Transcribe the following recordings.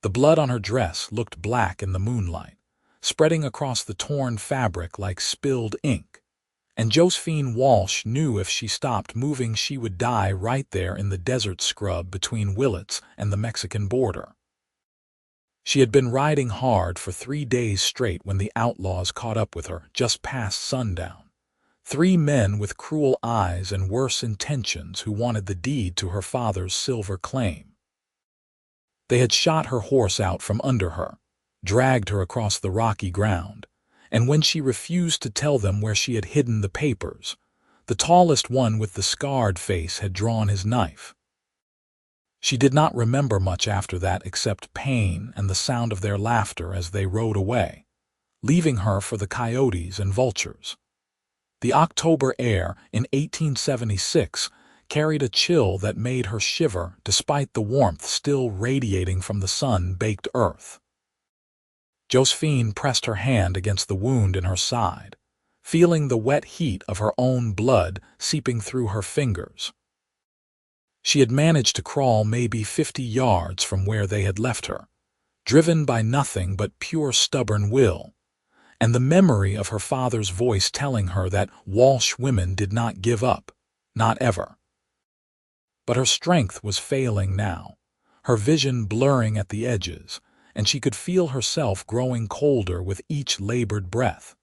The blood on her dress looked black in the moonlight, spreading across the torn fabric like spilled ink. And Josephine Walsh knew if she stopped moving she would die right there in the desert scrub between Willits and the Mexican border. She had been riding hard for 3 days straight when the outlaws caught up with her just past sundown. 3 men with cruel eyes and worse intentions who wanted the deed to her father's silver claim. They had shot her horse out from under her, dragged her across the rocky ground, and when she refused to tell them where she had hidden the papers, the tallest one with the scarred face had drawn his knife. She did not remember much after that except pain and the sound of their laughter as they rode away, leaving her for the coyotes and vultures. The October air in 1876 carried a chill that made her shiver despite the warmth still radiating from the sun-baked earth. Josephine pressed her hand against the wound in her side, feeling the wet heat of her own blood seeping through her fingers. She had managed to crawl maybe 50 yards from where they had left her, driven by nothing but pure stubborn will, and the memory of her father's voice telling her that Walsh women did not give up, not ever. But her strength was failing now, her vision blurring at the edges, and she could feel herself growing colder with each labored breath.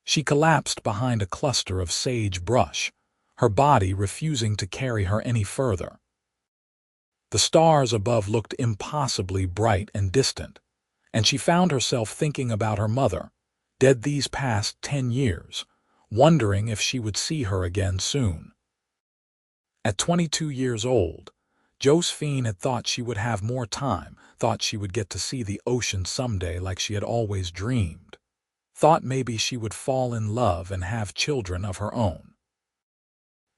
She collapsed behind a cluster of sage brush, her body refusing to carry her any further. The stars above looked impossibly bright and distant, and she found herself thinking about her mother, dead these past 10 years, wondering if she would see her again soon. At 22 years old, Josephine had thought she would have more time, thought she would get to see the ocean someday like she had always dreamed, thought maybe she would fall in love and have children of her own.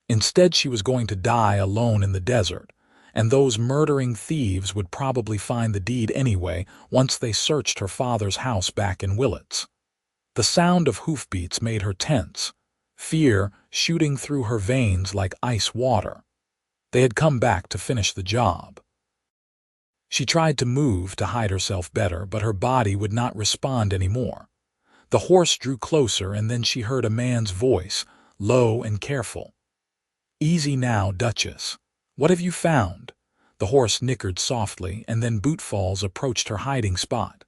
Instead, she was going to die alone in the desert, and those murdering thieves would probably find the deed anyway once they searched her father's house back in Willits. The sound of hoofbeats made her tense, fear shooting through her veins like ice water. They had come back to finish the job. She tried to move to hide herself better, but her body would not respond anymore. The horse drew closer, and then she heard a man's voice, low and careful. "Easy now, Duchess. What have you found?" The horse nickered softly, and then Bootfalls approached her hiding spot.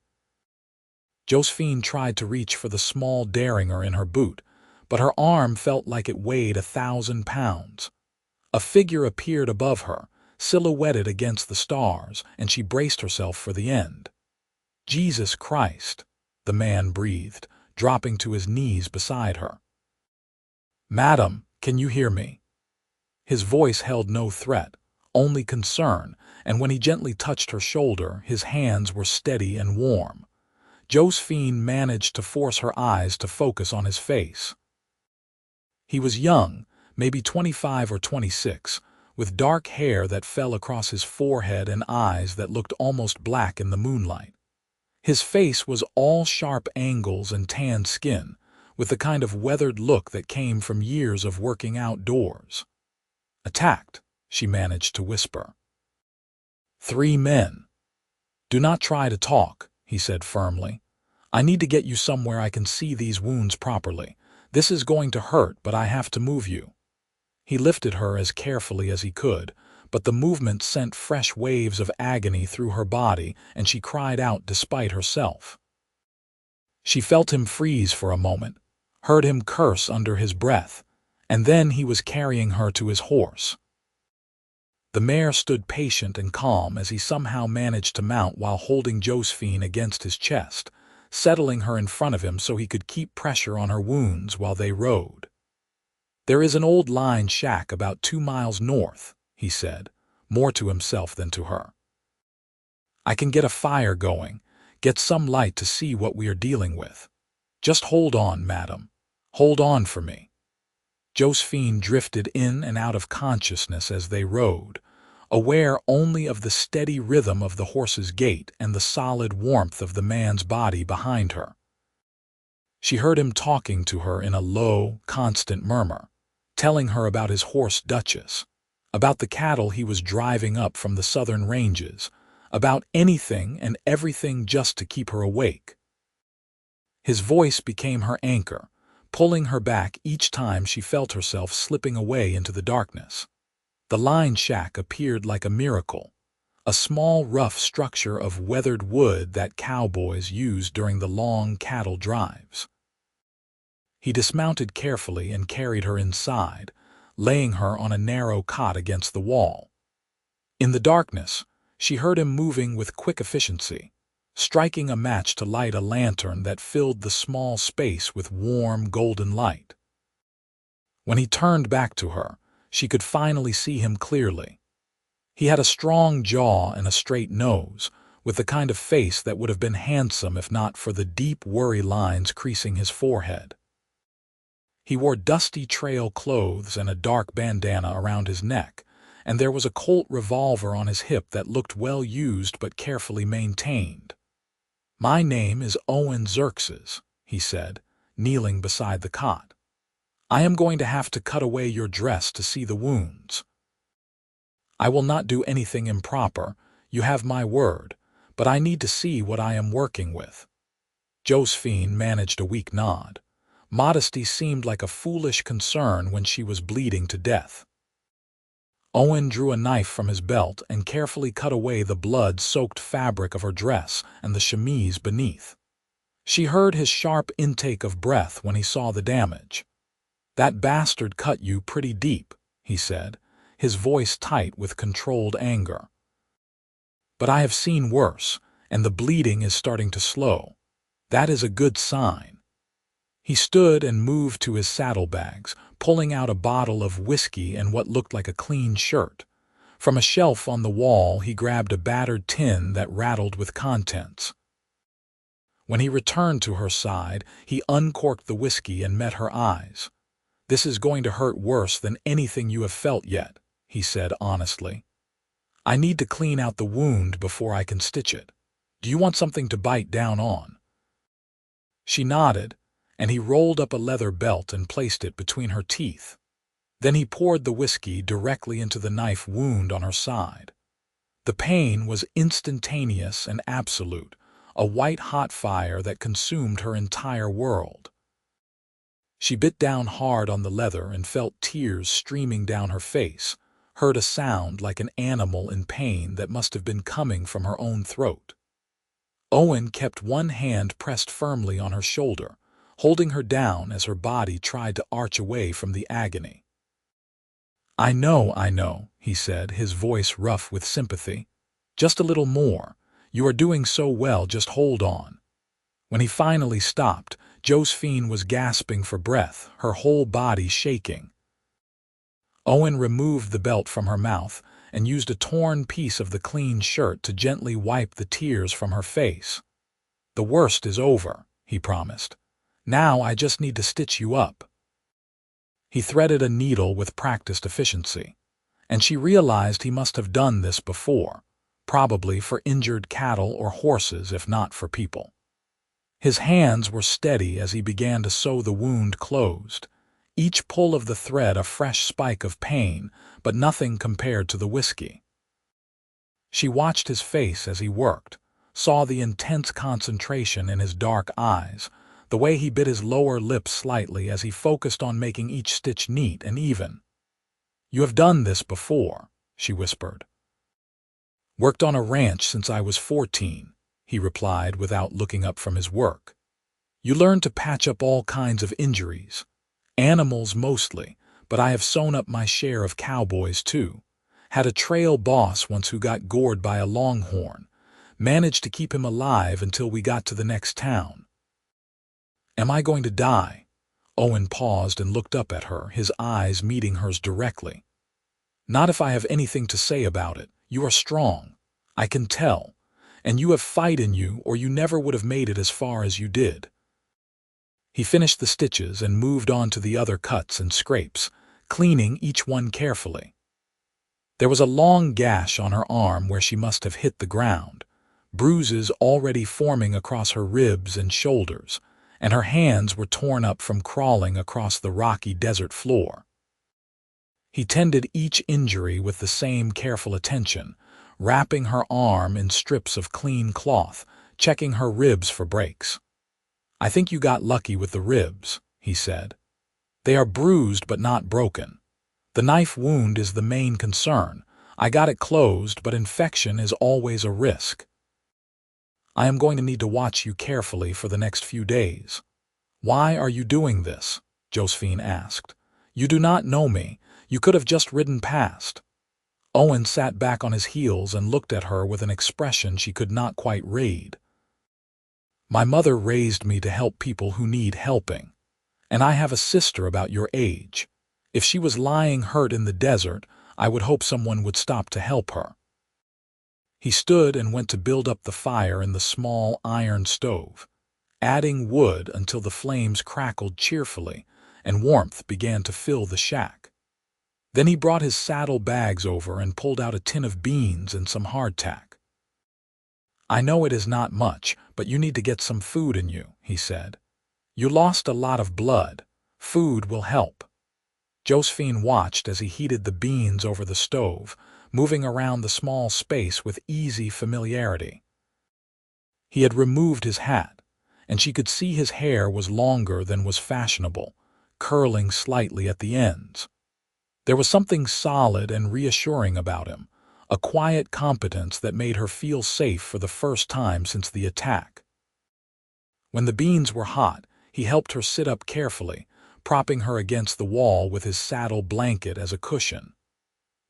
Josephine tried to reach for the small derringer in her boot, but her arm felt like it weighed 1,000 pounds. A figure appeared above her, silhouetted against the stars, and she braced herself for the end. "Jesus Christ," the man breathed, dropping to his knees beside her. "Madam, can you hear me?" His voice held no threat, only concern, and when he gently touched her shoulder, his hands were steady and warm. Josephine managed to force her eyes to focus on his face. He was young, maybe 25 or 26, with dark hair that fell across his forehead and eyes that looked almost black in the moonlight. His face was all sharp angles and tanned skin, with the kind of weathered look that came from years of working outdoors. "Attacked," she managed to whisper. "3 men. Do not try to talk," he said firmly. "I need to get you somewhere I can see these wounds properly. This is going to hurt, but I have to move you." He lifted her as carefully as he could, but the movement sent fresh waves of agony through her body, and she cried out despite herself. She felt him freeze for a moment, heard him curse under his breath, and then he was carrying her to his horse. The mare stood patient and calm as he somehow managed to mount while holding Josephine against his chest, settling her in front of him so he could keep pressure on her wounds while they rode. "There is an old line shack about 2 miles north," he said, more to himself than to her. "I can get a fire going, get some light to see what we are dealing with. Just hold on, madam. Hold on for me." Josephine drifted in and out of consciousness as they rode, aware only of the steady rhythm of the horse's gait and the solid warmth of the man's body behind her. She heard him talking to her in a low, constant murmur, telling her about his horse Duchess, about the cattle he was driving up from the southern ranges, about anything and everything just to keep her awake. His voice became her anchor, pulling her back each time she felt herself slipping away into the darkness. The line shack appeared like a miracle, a small rough structure of weathered wood that cowboys used during the long cattle drives. He dismounted carefully and carried her inside, laying her on a narrow cot against the wall. In the darkness, she heard him moving with quick efficiency, striking a match to light a lantern that filled the small space with warm, golden light. When he turned back to her, she could finally see him clearly. He had a strong jaw and a straight nose, with the kind of face that would have been handsome if not for the deep worry lines creasing his forehead. He wore dusty trail clothes and a dark bandana around his neck, and there was a Colt revolver on his hip that looked well used but carefully maintained. "My name is Owen Xerxes," he said, kneeling beside the cot. "I am going to have to cut away your dress to see the wounds. I will not do anything improper, you have my word, but I need to see what I am working with." Josephine managed a weak nod. Modesty seemed like a foolish concern when she was bleeding to death. Owen drew a knife from his belt and carefully cut away the blood-soaked fabric of her dress and the chemise beneath. She heard his sharp intake of breath when he saw the damage. "That bastard cut you pretty deep," he said, his voice tight with controlled anger. "But I have seen worse, and the bleeding is starting to slow. That is a good sign." He stood and moved to his saddlebags, pulling out a bottle of whiskey and what looked like a clean shirt. From a shelf on the wall, he grabbed a battered tin that rattled with contents. When he returned to her side, he uncorked the whiskey and met her eyes. "This is going to hurt worse than anything you have felt yet," he said honestly. "I need to clean out the wound before I can stitch it. Do you want something to bite down on?" She nodded, and he rolled up a leather belt and placed it between her teeth. Then he poured the whiskey directly into the knife wound on her side. The pain was instantaneous and absolute, a white-hot fire that consumed her entire world. She bit down hard on the leather and felt tears streaming down her face, heard a sound like an animal in pain that must have been coming from her own throat. Owen kept one hand pressed firmly on her shoulder, holding her down as her body tried to arch away from the agony. I know, he said, his voice rough with sympathy. "Just a little more. You are doing so well, just hold on." When he finally stopped, Josephine was gasping for breath, her whole body shaking. Owen removed the belt from her mouth and used a torn piece of the clean shirt to gently wipe the tears from her face. "The worst is over," he promised. "Now I just need to stitch you up." He threaded a needle with practiced efficiency, and she realized he must have done this before, probably for injured cattle or horses if not for people. His hands were steady as he began to sew the wound closed, each pull of the thread a fresh spike of pain, but nothing compared to the whiskey. She watched his face as he worked, saw the intense concentration in his dark eyes, the way he bit his lower lip slightly as he focused on making each stitch neat and even. "You have done this before," she whispered. "Worked on a ranch since I was 14, he replied without looking up from his work. "You learn to patch up all kinds of injuries. Animals mostly, but I have sewn up my share of cowboys too. Had a trail boss once who got gored by a longhorn. Managed to keep him alive until we got to the next town." "Am I going to die?" Owen paused and looked up at her, his eyes meeting hers directly. "Not if I have anything to say about it. You are strong. I can tell. And you have fight in you, or you never would have made it as far as you did." He finished the stitches and moved on to the other cuts and scrapes, cleaning each one carefully. There was a long gash on her arm where she must have hit the ground, bruises already forming across her ribs and shoulders, and her hands were torn up from crawling across the rocky desert floor. He tended each injury with the same careful attention, wrapping her arm in strips of clean cloth, checking her ribs for breaks. "I think you got lucky with the ribs," he said. "They are bruised but not broken. The knife wound is the main concern. I got it closed, but infection is always a risk. I am going to need to watch you carefully for the next few days." "Why are you doing this?" Josephine asked. "You do not know me. You could have just ridden past." Owen sat back on his heels and looked at her with an expression she could not quite read. "My mother raised me to help people who need helping. And I have a sister about your age. If she was lying hurt in the desert, I would hope someone would stop to help her." He stood and went to build up the fire in the small iron stove, adding wood until the flames crackled cheerfully and warmth began to fill the shack. Then he brought his saddle bags over and pulled out a tin of beans and some hardtack. "I know it is not much, but you need to get some food in you," he said. "You lost a lot of blood. Food will help." Josephine watched as he heated the beans over the stove, moving around the small space with easy familiarity. He had removed his hat, and she could see his hair was longer than was fashionable, curling slightly at the ends. There was something solid and reassuring about him, a quiet competence that made her feel safe for the first time since the attack. When the beans were hot, he helped her sit up carefully, propping her against the wall with his saddle blanket as a cushion.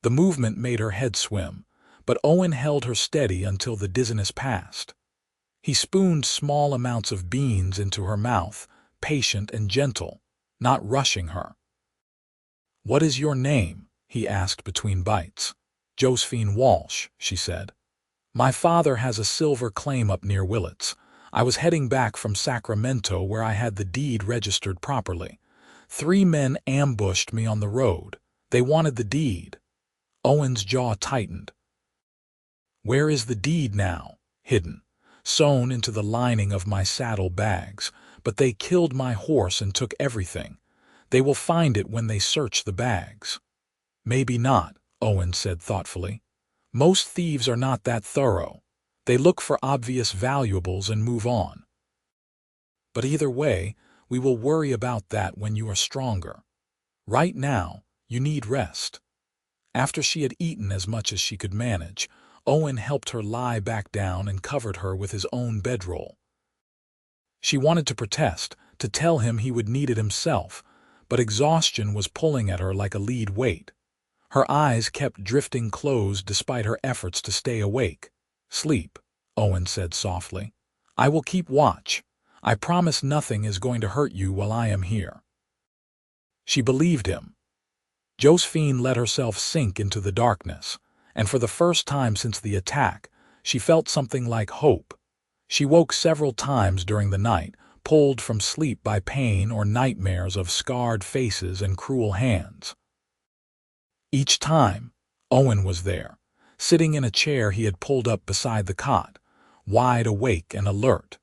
The movement made her head swim, but Owen held her steady until the dizziness passed. He spooned small amounts of beans into her mouth, patient and gentle, not rushing her. "What is your name?" he asked between bites. "Josephine Walsh," she said. "My father has a silver claim up near Willits. I was heading back from Sacramento where I had the deed registered properly. 3 men ambushed me on the road. They wanted the deed." Owen's jaw tightened. "Where is the deed now?" "Hidden, sewn into the lining of my saddle bags. But they killed my horse and took everything. They will find it when they search the bags." "Maybe not," Owen said thoughtfully. "Most thieves are not that thorough. They look for obvious valuables and move on. But either way, we will worry about that when you are stronger. Right now, you need rest." After she had eaten as much as she could manage, Owen helped her lie back down and covered her with his own bedroll. She wanted to protest, to tell him he would need it himself, but exhaustion was pulling at her like a lead weight. Her eyes kept drifting closed despite her efforts to stay awake. "Sleep," Owen said softly. "I will keep watch. I promise nothing is going to hurt you while I am here." She believed him. Josephine let herself sink into the darkness, and for the first time since the attack, she felt something like hope. She woke several times during the night, pulled from sleep by pain or nightmares of scarred faces and cruel hands. Each time, Owen was there, sitting in a chair he had pulled up beside the cot, wide awake and alert.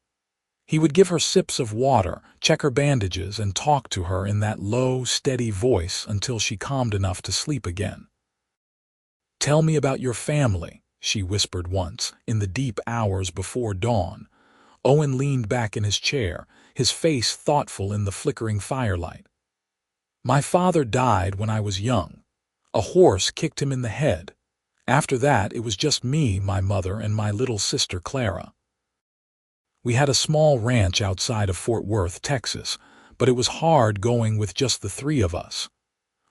He would give her sips of water, check her bandages, and talk to her in that low, steady voice until she calmed enough to sleep again. "Tell me about your family," she whispered once, in the deep hours before dawn. Owen leaned back in his chair, his face thoughtful in the flickering firelight. "My father died when I was young. A horse kicked him in the head. After that, it was just me, my mother, and my little sister Clara. We had a small ranch outside of Fort Worth, Texas, but it was hard going with just the 3 of us.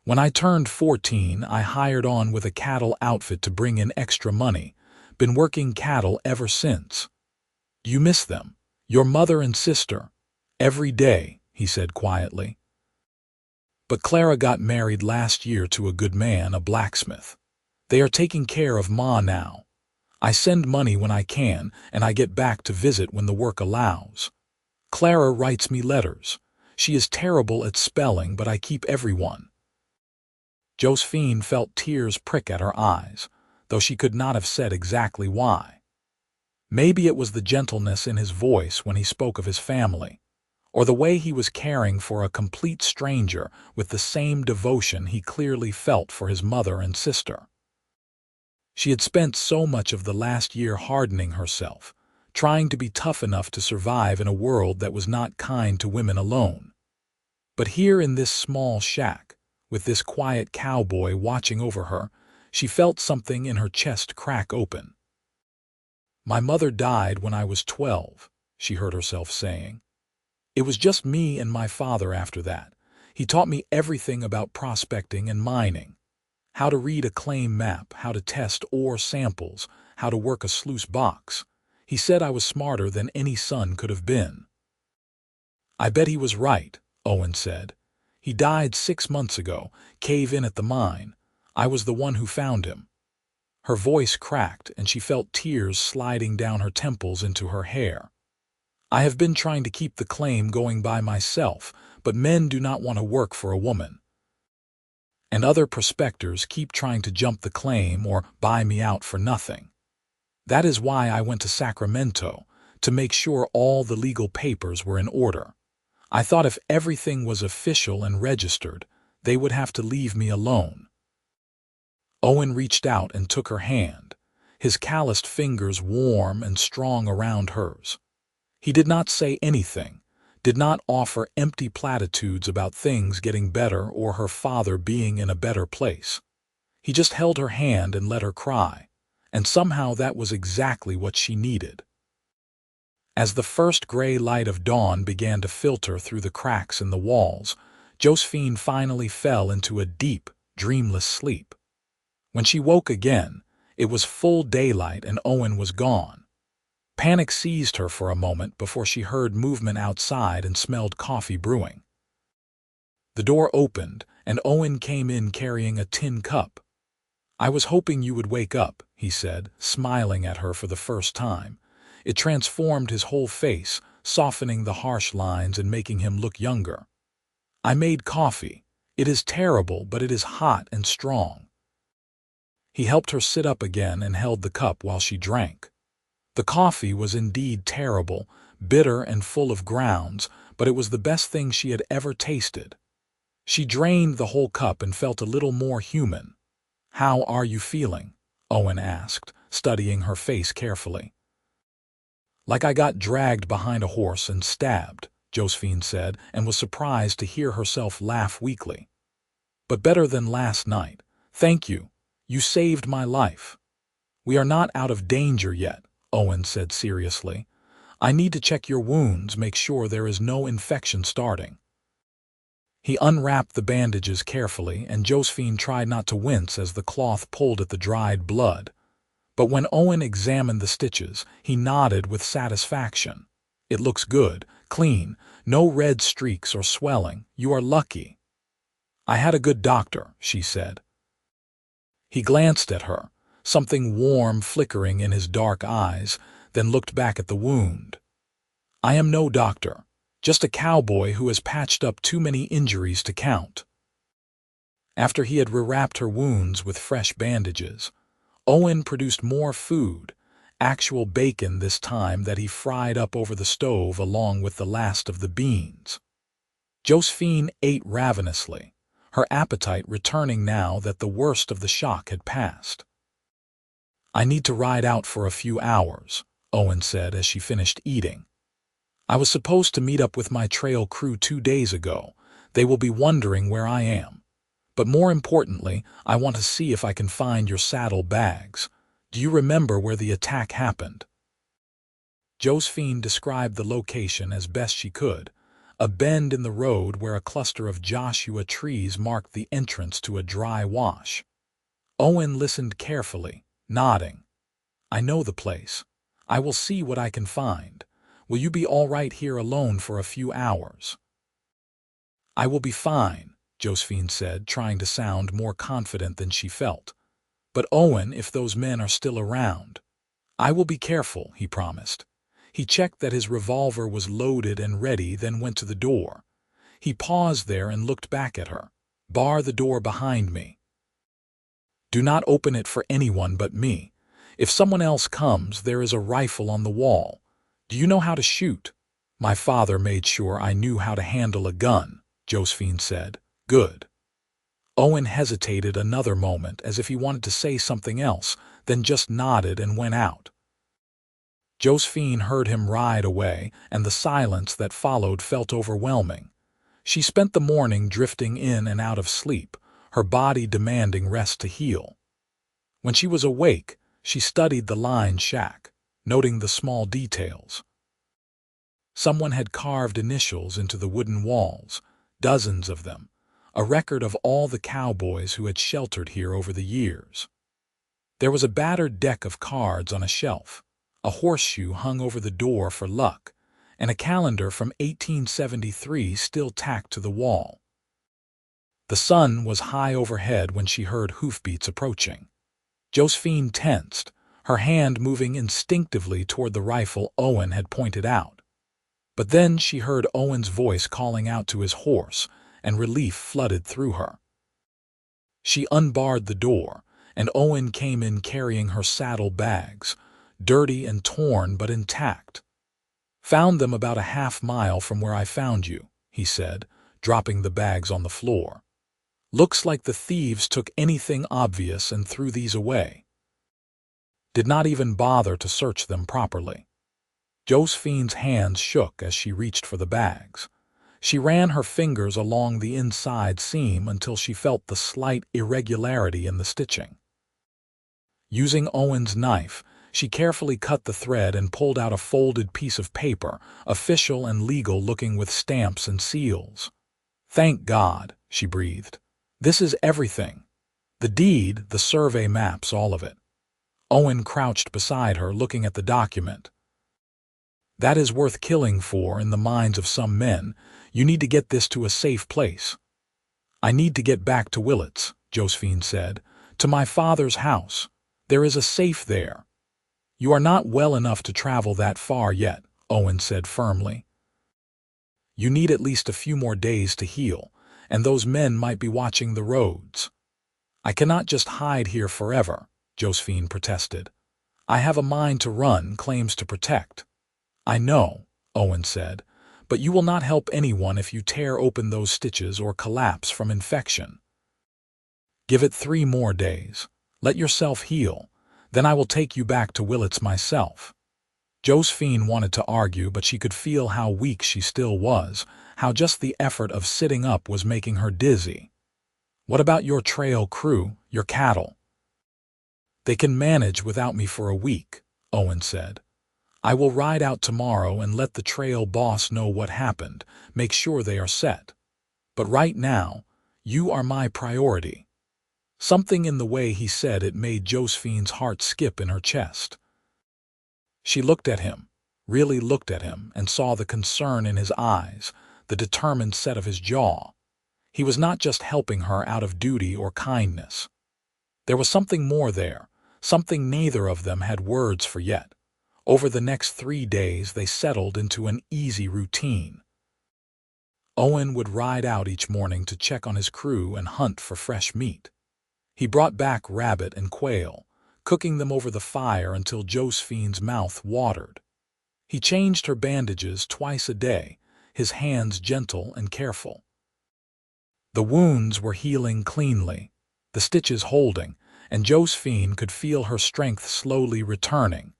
When I turned 14, I hired on with a cattle outfit to bring in extra money. Been working cattle ever since." "Do you miss them? Your mother and sister?" "Every day," he said quietly. "But Clara got married last year to a good man, a blacksmith. They are taking care of Ma now. I send money when I can, and I get back to visit when the work allows. Clara writes me letters. She is terrible at spelling, but I keep everyone." Josephine felt tears prick at her eyes, though she could not have said exactly why. Maybe it was the gentleness in his voice when he spoke of his family, or the way he was caring for a complete stranger with the same devotion he clearly felt for his mother and sister. She had spent so much of the last year hardening herself, trying to be tough enough to survive in a world that was not kind to women alone. But here in this small shack, with this quiet cowboy watching over her, she felt something in her chest crack open. "My mother died when I was 12, she heard herself saying. "It was just me and my father after that. He taught me everything about prospecting and mining. How to read a claim map, how to test ore samples, how to work a sluice box. He said I was smarter than any son could have been." "I bet he was right," Owen said. "He died 6 months ago, cave-in at the mine. I was the one who found him." Her voice cracked, and she felt tears sliding down her temples into her hair. "I have been trying to keep the claim going by myself, but men do not want to work for a woman. And other prospectors keep trying to jump the claim or buy me out for nothing. That is why I went to Sacramento, to make sure all the legal papers were in order. I thought if everything was official and registered, they would have to leave me alone." Owen reached out and took her hand, his calloused fingers warm and strong around hers. He did not say anything, did not offer empty platitudes about things getting better or her father being in a better place. He just held her hand and let her cry, and somehow that was exactly what she needed. As the first gray light of dawn began to filter through the cracks in the walls, Josephine finally fell into a deep, dreamless sleep. When she woke again, it was full daylight and Owen was gone. Panic seized her for a moment before she heard movement outside and smelled coffee brewing. The door opened, and Owen came in carrying a tin cup. "I was hoping you would wake up," he said, smiling at her for the first time. It transformed his whole face, softening the harsh lines and making him look younger. "I made coffee. It is terrible, but it is hot and strong." He helped her sit up again and held the cup while she drank. The coffee was indeed terrible, bitter and full of grounds, but it was the best thing she had ever tasted. She drained the whole cup and felt a little more human. "How are you feeling?" Owen asked, studying her face carefully. "Like I got dragged behind a horse and stabbed," Josephine said, and was surprised to hear herself laugh weakly. "But better than last night. Thank you. You saved my life." "We are not out of danger yet," Owen said seriously. "I need to check your wounds, make sure there is no infection starting." He unwrapped the bandages carefully, and Josephine tried not to wince as the cloth pulled at the dried blood. But when Owen examined the stitches, he nodded with satisfaction. "It looks good, clean, no red streaks or swelling. You are lucky." "I had a good doctor," she said. He glanced at her, something warm flickering in his dark eyes, then looked back at the wound. "I am no doctor, just a cowboy who has patched up too many injuries to count." After he had rewrapped her wounds with fresh bandages, Owen produced more food, actual bacon this time that he fried up over the stove along with the last of the beans. Josephine ate ravenously, her appetite returning now that the worst of the shock had passed. "I need to ride out for a few hours," Owen said as she finished eating. "I was supposed to meet up with my trail crew 2 days ago. They will be wondering where I am. But more importantly, I want to see if I can find your saddle bags. Do you remember where the attack happened?" Josephine described the location as best she could, a bend in the road where a cluster of Joshua trees marked the entrance to a dry wash. Owen listened carefully, nodding. "I know the place. I will see what I can find. Will you be all right here alone for a few hours?" "I will be fine," Josephine said, trying to sound more confident than she felt. "But Owen, if those men are still around—" "I will be careful," he promised. He checked that his revolver was loaded and ready, then went to the door. He paused there and looked back at her. "Bar the door behind me. Do not open it for anyone but me. If someone else comes, there is a rifle on the wall. Do you know how to shoot?" "My father made sure I knew how to handle a gun," Josephine said. "Good." Owen hesitated another moment as if he wanted to say something else, then just nodded and went out. Josephine heard him ride away, and the silence that followed felt overwhelming. She spent the morning drifting in and out of sleep, her body demanding rest to heal. When she was awake, she studied the lined shack, noting the small details. Someone had carved initials into the wooden walls, dozens of them, a record of all the cowboys who had sheltered here over the years. There was a battered deck of cards on a shelf, a horseshoe hung over the door for luck, and a calendar from 1873 still tacked to the wall. The sun was high overhead when she heard hoofbeats approaching. Josephine tensed, her hand moving instinctively toward the rifle Owen had pointed out. But then she heard Owen's voice calling out to his horse, and relief flooded through her. She unbarred the door, and Owen came in carrying her saddle bags, dirty and torn but intact. "Found them about a half-mile from where I found you," he said, dropping the bags on the floor. "Looks like the thieves took anything obvious and threw these away. Did not even bother to search them properly." Josephine's hands shook as she reached for the bags. She ran her fingers along the inside seam until she felt the slight irregularity in the stitching. Using Owen's knife, she carefully cut the thread and pulled out a folded piece of paper, official and legal looking with stamps and seals. "Thank God," she breathed. "This is everything. The deed, the survey maps, all of it." Owen crouched beside her, looking at the document. "That is worth killing for in the minds of some men. You need to get this to a safe place." "I need to get back to Willits," Josephine said, "to my father's house. There is a safe there." "You are not well enough to travel that far yet," Owen said firmly. "You need at least a few more days to heal, and those men might be watching the roads." "I cannot just hide here forever," Josephine protested. "I have a mind to run, claims to protect." "I know," Owen said, "but you will not help anyone if you tear open those stitches or collapse from infection. Give it 3 more days. Let yourself heal. Then I will take you back to Willits myself." Josephine wanted to argue, but she could feel how weak she still was, how just the effort of sitting up was making her dizzy. "What about your trail crew, your cattle?" "They can manage without me for a week," Owen said. "I will ride out tomorrow and let the trail boss know what happened, make sure they are set. But right now, you are my priority." Something in the way he said it made Josephine's heart skip in her chest. She looked at him, really looked at him, and saw the concern in his eyes, the determined set of his jaw. He was not just helping her out of duty or kindness. There was something more there, something neither of them had words for yet. Over the next 3 days they settled into an easy routine. Owen would ride out each morning to check on his crew and hunt for fresh meat. He brought back rabbit and quail, cooking them over the fire until Josephine's mouth watered. He changed her bandages twice a day, his hands gentle and careful. The wounds were healing cleanly, the stitches holding, and Josephine could feel her strength slowly returning.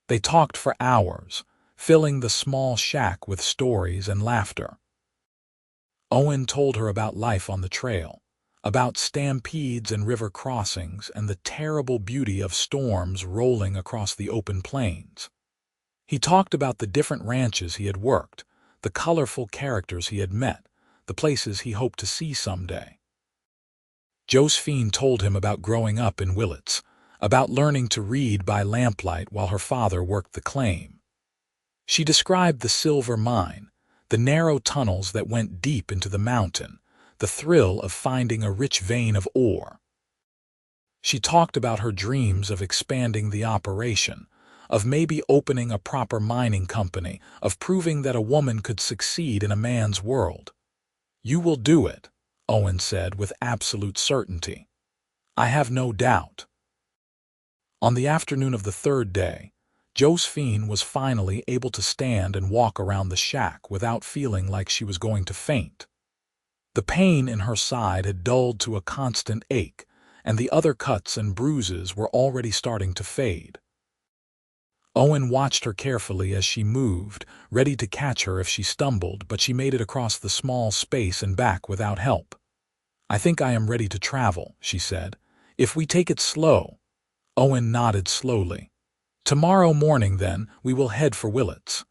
They talked for hours, filling the small shack with stories and laughter. Owen told her about life on the trail, about stampedes and river crossings and the terrible beauty of storms rolling across the open plains. He talked about the different ranches he had worked, the colorful characters he had met, the places he hoped to see someday. Josephine told him about growing up in Willits, about learning to read by lamplight while her father worked the claim. She described the silver mine, the narrow tunnels that went deep into the mountain, the thrill of finding a rich vein of ore. She talked about her dreams of expanding the operation, of maybe opening a proper mining company, of proving that a woman could succeed in a man's world. "You will do it," Owen said with absolute certainty. "I have no doubt." On the afternoon of the 3rd day, Josephine was finally able to stand and walk around the shack without feeling like she was going to faint. The pain in her side had dulled to a constant ache, and the other cuts and bruises were already starting to fade. Owen watched her carefully as she moved, ready to catch her if she stumbled, but she made it across the small space and back without help. "I think I am ready to travel," she said. "If we take it slow." Owen nodded slowly. "Tomorrow morning, then, we will head for Willets.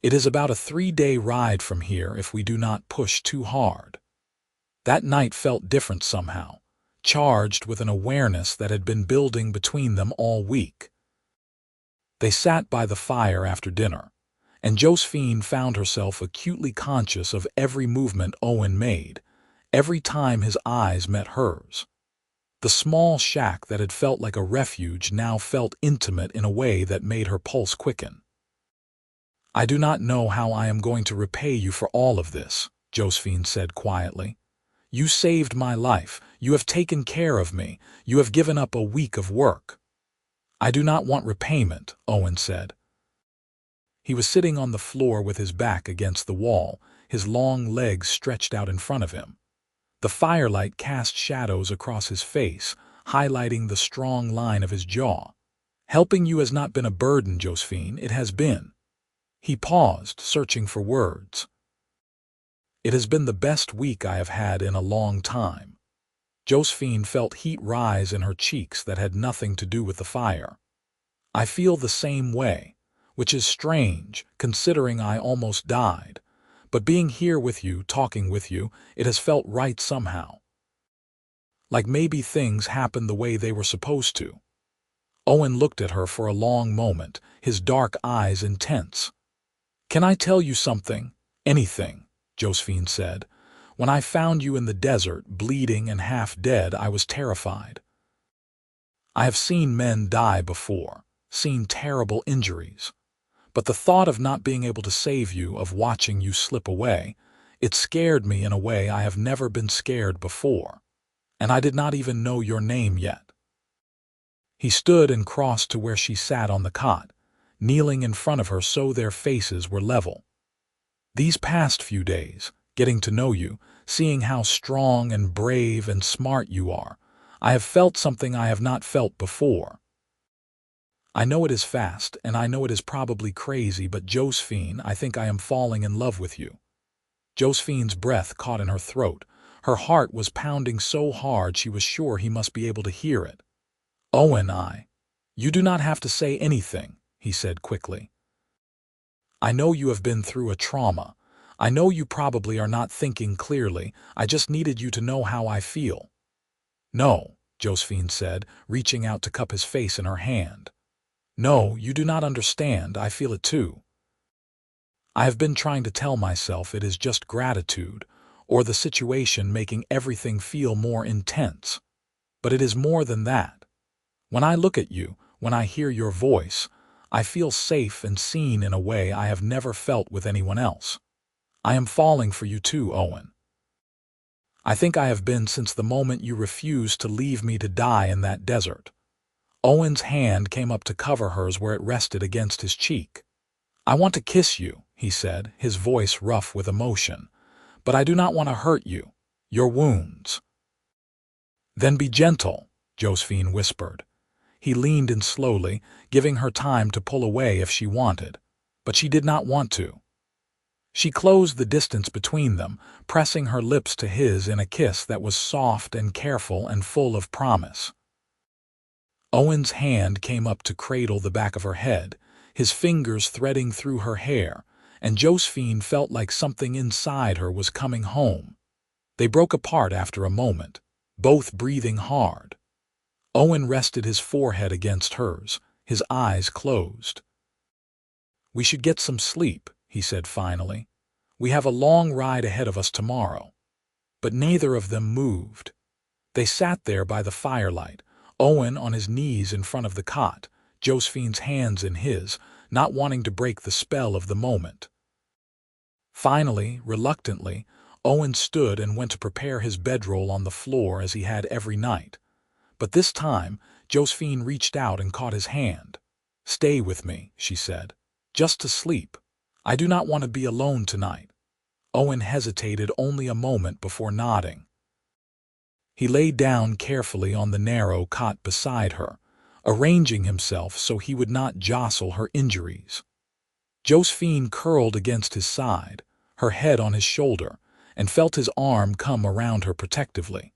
It is about a 3-day ride from here if we do not push too hard." That night felt different somehow, charged with an awareness that had been building between them all week. They sat by the fire after dinner, and Josephine found herself acutely conscious of every movement Owen made, every time his eyes met hers. The small shack that had felt like a refuge now felt intimate in a way that made her pulse quicken. "I do not know how I am going to repay you for all of this," Josephine said quietly. "You saved my life, you have taken care of me, you have given up a week of work." "I do not want repayment," Owen said. He was sitting on the floor with his back against the wall, his long legs stretched out in front of him. The firelight cast shadows across his face, highlighting the strong line of his jaw. "Helping you has not been a burden, Josephine, it has been." He paused, searching for words. "It has been the best week I have had in a long time." Josephine felt heat rise in her cheeks that had nothing to do with the fire. "I feel the same way, which is strange, considering I almost died. But being here with you, talking with you, it has felt right somehow. Like maybe things happened the way they were supposed to." Owen looked at her for a long moment, his dark eyes intense. "Can I tell you something? Anything," Josephine said. "When I found you in the desert, bleeding and half dead, I was terrified. I have seen men die before, seen terrible injuries. But the thought of not being able to save you, of watching you slip away, it scared me in a way I have never been scared before. And I did not even know your name yet." He stood and crossed to where she sat on the cot, kneeling in front of her so their faces were level. "These past few days, getting to know you, seeing how strong and brave and smart you are, I have felt something I have not felt before. I know it is fast, and I know it is probably crazy, but Josephine, I think I am falling in love with you." Josephine's breath caught in her throat. Her heart was pounding so hard she was sure he must be able to hear it. "Owen, You do not have to say anything," he said quickly. "I know you have been through a trauma. I know you probably are not thinking clearly. I just needed you to know how I feel." "No," Josephine said, reaching out to cup his face in her hand. "No, you do not understand. I feel it too. I have been trying to tell myself it is just gratitude, or the situation making everything feel more intense. But it is more than that. When I look at you, when I hear your voice, I feel safe and seen in a way I have never felt with anyone else. I am falling for you too, Owen. I think I have been since the moment you refused to leave me to die in that desert." Owen's hand came up to cover hers where it rested against his cheek. "I want to kiss you," he said, his voice rough with emotion. "But I do not want to hurt you. Your wounds." "Then be gentle," Josephine whispered. He leaned in slowly, giving her time to pull away if she wanted. But she did not want to. She closed the distance between them, pressing her lips to his in a kiss that was soft and careful and full of promise. Owen's hand came up to cradle the back of her head, his fingers threading through her hair, and Josephine felt like something inside her was coming home. They broke apart after a moment, both breathing hard. Owen rested his forehead against hers, his eyes closed. "We should get some sleep," he said finally. "We have a long ride ahead of us tomorrow." But neither of them moved. They sat there by the firelight, Owen on his knees in front of the cot, Josephine's hands in his, not wanting to break the spell of the moment. Finally, reluctantly, Owen stood and went to prepare his bedroll on the floor as he had every night. But this time, Josephine reached out and caught his hand. "Stay with me," she said. "Just to sleep. I do not want to be alone tonight." Owen hesitated only a moment before nodding. He lay down carefully on the narrow cot beside her, arranging himself so he would not jostle her injuries. Josephine curled against his side, her head on his shoulder, and felt his arm come around her protectively.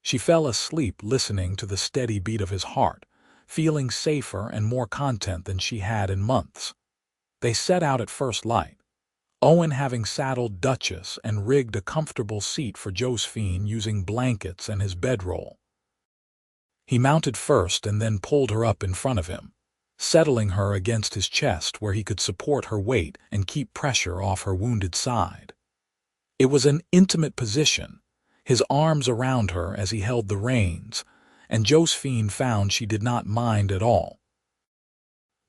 She fell asleep listening to the steady beat of his heart, feeling safer and more content than she had in months. They set out at first light, Owen having saddled Duchess and rigged a comfortable seat for Josephine using blankets and his bedroll. He mounted first and then pulled her up in front of him, settling her against his chest where he could support her weight and keep pressure off her wounded side. It was an intimate position, his arms around her as he held the reins, and Josephine found she did not mind at all.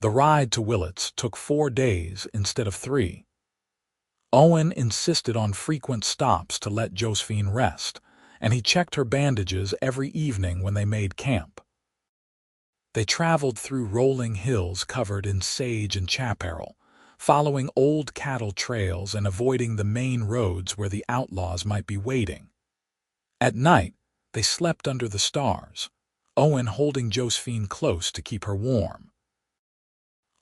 The ride to Willits took 4 days instead of 3. Owen insisted on frequent stops to let Josephine rest, and he checked her bandages every evening when they made camp. They traveled through rolling hills covered in sage and chaparral, following old cattle trails and avoiding the main roads where the outlaws might be waiting. At night, they slept under the stars, Owen holding Josephine close to keep her warm.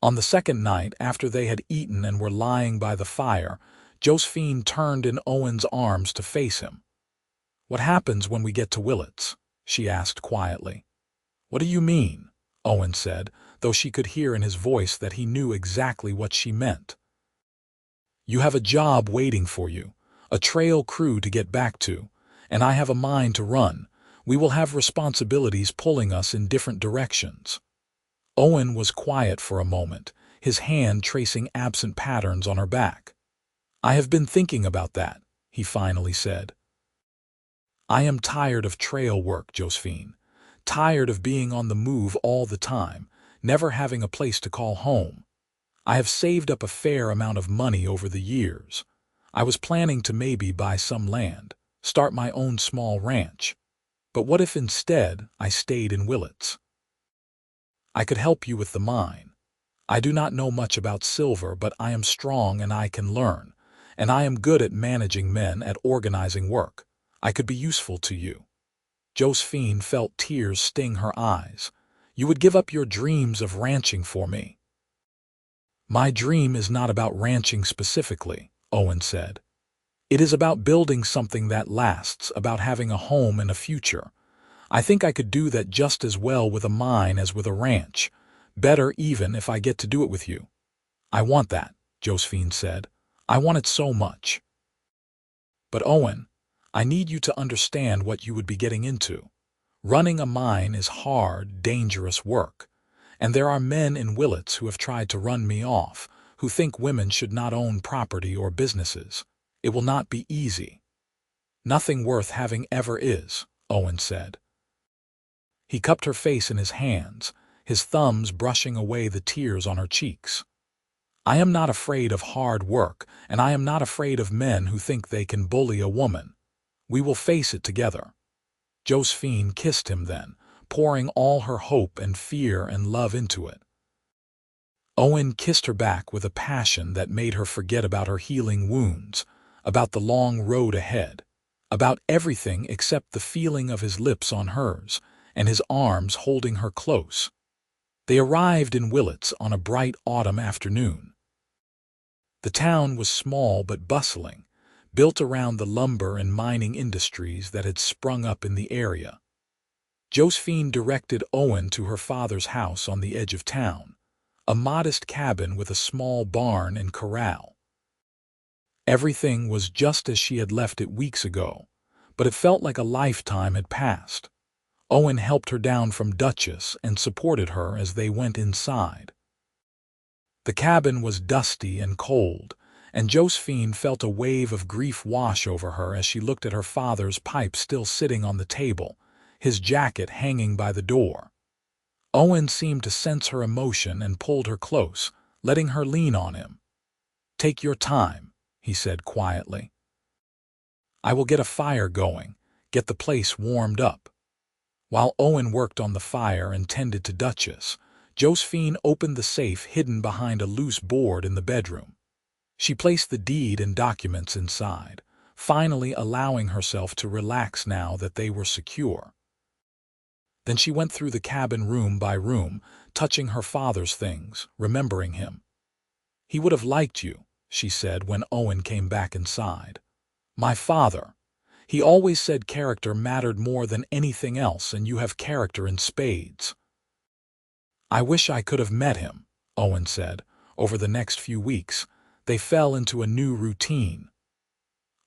On the second night, after they had eaten and were lying by the fire, Josephine turned in Owen's arms to face him. "What happens when we get to Willits?" she asked quietly. "What do you mean?" Owen said, though she could hear in his voice that he knew exactly what she meant. "You have a job waiting for you, a trail crew to get back to, and I have a mine to run. We will have responsibilities pulling us in different directions." Owen was quiet for a moment, his hand tracing absent patterns on her back. "I have been thinking about that," he finally said. "I am tired of trail work, Josephine. Tired of being on the move all the time, never having a place to call home. I have saved up a fair amount of money over the years. I was planning to maybe buy some land, start my own small ranch. But what if instead I stayed in Willits? I could help you with the mine. I do not know much about silver, but I am strong and I can learn, and I am good at managing men, at organizing work. I could be useful to you." Josephine felt tears sting her eyes. "You would give up your dreams of ranching for me?" "My dream is not about ranching specifically," Owen said. "It is about building something that lasts, about having a home and a future. I think I could do that just as well with a mine as with a ranch, better even if I get to do it with you." "I want that," Josephine said. "I want it so much." "But Owen, I need you to understand what you would be getting into. Running a mine is hard, dangerous work, and there are men in Willits who have tried to run me off, who think women should not own property or businesses. It will not be easy." "Nothing worth having ever is," Owen said. He cupped her face in his hands, his thumbs brushing away the tears on her cheeks. "I am not afraid of hard work, and I am not afraid of men who think they can bully a woman. We will face it together." Josephine kissed him then, pouring all her hope and fear and love into it. Owen kissed her back with a passion that made her forget about her healing wounds, about the long road ahead, about everything except the feeling of his lips on hers and his arms holding her close. They arrived in Willits on a bright autumn afternoon. The town was small but bustling, built around the lumber and mining industries that had sprung up in the area. Josephine directed Owen to her father's house on the edge of town, a modest cabin with a small barn and corral. Everything was just as she had left it weeks ago, but it felt like a lifetime had passed. Owen helped her down from Duchess and supported her as they went inside. The cabin was dusty and cold, and Josephine felt a wave of grief wash over her as she looked at her father's pipe still sitting on the table, his jacket hanging by the door. Owen seemed to sense her emotion and pulled her close, letting her lean on him. "Take your time," he said quietly. "I will get a fire going, get the place warmed up." While Owen worked on the fire and tended to Duchess, Josephine opened the safe hidden behind a loose board in the bedroom. She placed the deed and documents inside, finally allowing herself to relax now that they were secure. Then she went through the cabin room by room, touching her father's things, remembering him. "He would have liked you," she said when Owen came back inside. "My father. He always said character mattered more than anything else, and you have character in spades." "I wish I could have met him," Owen said. Over the next few weeks, they fell into a new routine.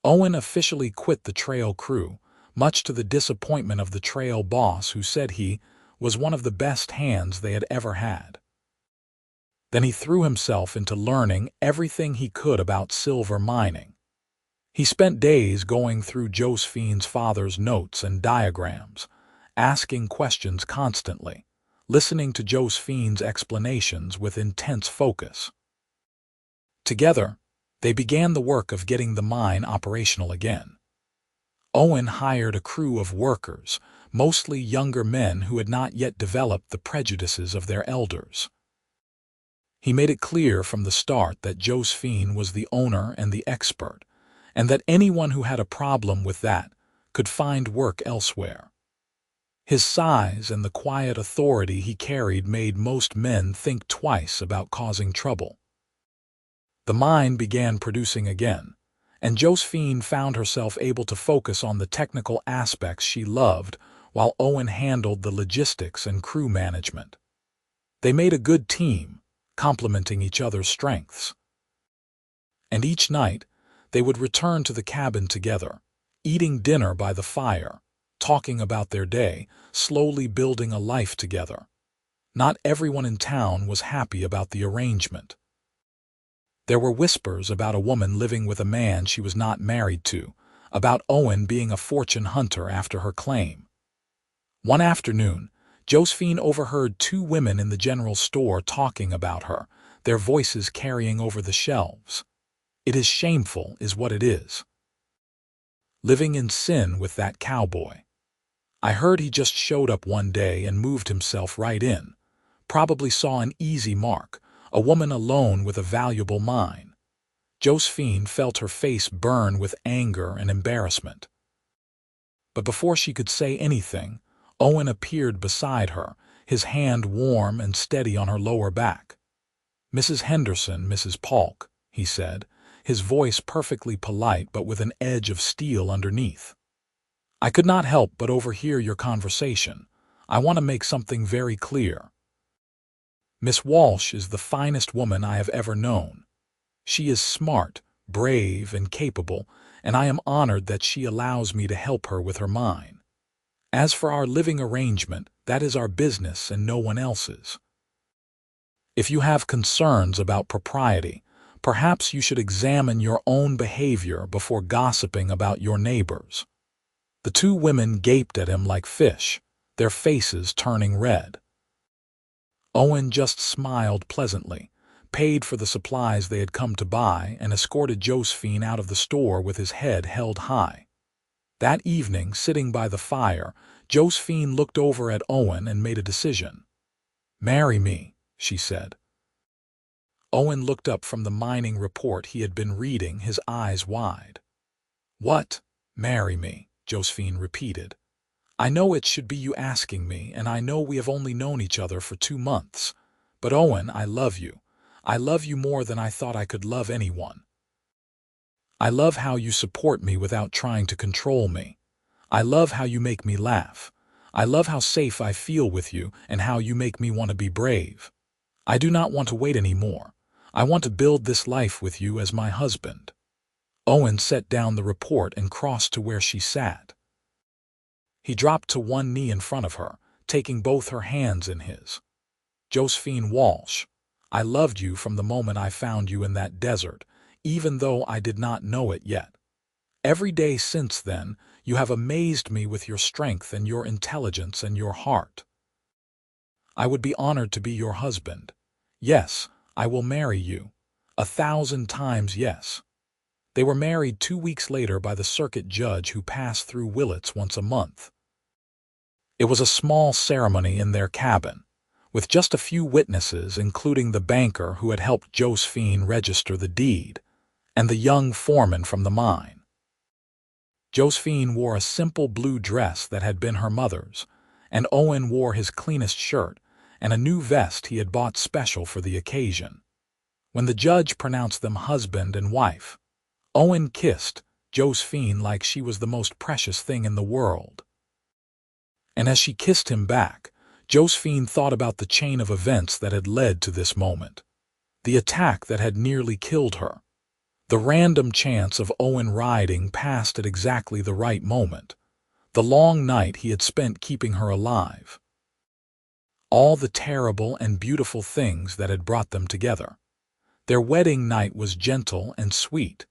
Owen officially quit the trail crew, much to the disappointment of the trail boss, who said he was one of the best hands they had ever had. Then he threw himself into learning everything he could about silver mining. He spent days going through Josephine's father's notes and diagrams, asking questions constantly, listening to Josephine's explanations with intense focus. Together, they began the work of getting the mine operational again. Owen hired a crew of workers, mostly younger men who had not yet developed the prejudices of their elders. He made it clear from the start that Josephine was the owner and the expert, and that anyone who had a problem with that could find work elsewhere. His size and the quiet authority he carried made most men think twice about causing trouble. The mine began producing again, and Josephine found herself able to focus on the technical aspects she loved while Owen handled the logistics and crew management. They made a good team, complementing each other's strengths. And each night, they would return to the cabin together, eating dinner by the fire, talking about their day, slowly building a life together. Not everyone in town was happy about the arrangement. There were whispers about a woman living with a man she was not married to, about Owen being a fortune hunter after her claim. One afternoon, Josephine overheard two women in the general store talking about her, their voices carrying over the shelves. "It is shameful, is what it is. Living in sin with that cowboy. I heard he just showed up one day and moved himself right in. Probably saw an easy mark, a woman alone with a valuable mine." Josephine felt her face burn with anger and embarrassment. But before she could say anything, Owen appeared beside her, his hand warm and steady on her lower back. "Mrs. Henderson, Mrs. Polk," he said, his voice perfectly polite but with an edge of steel underneath. "I could not help but overhear your conversation. I want to make something very clear. Miss Walsh is the finest woman I have ever known. She is smart, brave, and capable, and I am honored that she allows me to help her with her mine. As for our living arrangement, that is our business and no one else's. If you have concerns about propriety, perhaps you should examine your own behavior before gossiping about your neighbors." The two women gaped at him like fish, their faces turning red. Owen just smiled pleasantly, paid for the supplies they had come to buy, and escorted Josephine out of the store with his head held high. That evening, sitting by the fire, Josephine looked over at Owen and made a decision. "Marry me," she said. Owen looked up from the mining report he had been reading, his eyes wide. "What? Marry me?" Josephine repeated. "I know it should be you asking me, and I know we have only known each other for 2 months. But Owen, I love you. I love you more than I thought I could love anyone. I love how you support me without trying to control me. I love how you make me laugh. I love how safe I feel with you and how you make me want to be brave. I do not want to wait anymore. I want to build this life with you as my husband." Owen set down the report and crossed to where she sat. He dropped to one knee in front of her, taking both her hands in his. "Josephine Walsh, I loved you from the moment I found you in that desert, even though I did not know it yet. Every day since then, you have amazed me with your strength and your intelligence and your heart. I would be honored to be your husband. Yes, I will marry you. 1,000 times yes." They were married 2 weeks later by the circuit judge who passed through Willits once a month. It was a small ceremony in their cabin, with just a few witnesses, including the banker who had helped Josephine register the deed, and the young foreman from the mine. Josephine wore a simple blue dress that had been her mother's, and Owen wore his cleanest shirt and a new vest he had bought special for the occasion. When the judge pronounced them husband and wife, Owen kissed Josephine like she was the most precious thing in the world. And as she kissed him back, Josephine thought about the chain of events that had led to this moment. The attack that had nearly killed her. The random chance of Owen riding past at exactly the right moment. The long night he had spent keeping her alive. All the terrible and beautiful things that had brought them together. Their wedding night was gentle and sweet,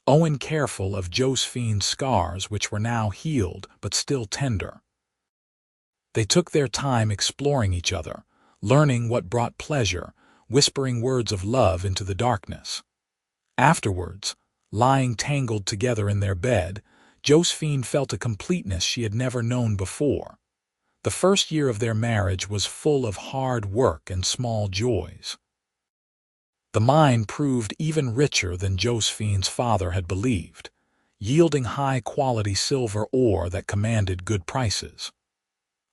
Owen careful of Josephine's scars which were now healed but still tender. They took their time exploring each other, learning what brought pleasure, whispering words of love into the darkness. Afterwards, lying tangled together in their bed, Josephine felt a completeness she had never known before. The first year of their marriage was full of hard work and small joys. The mine proved even richer than Josephine's father had believed, yielding high-quality silver ore that commanded good prices.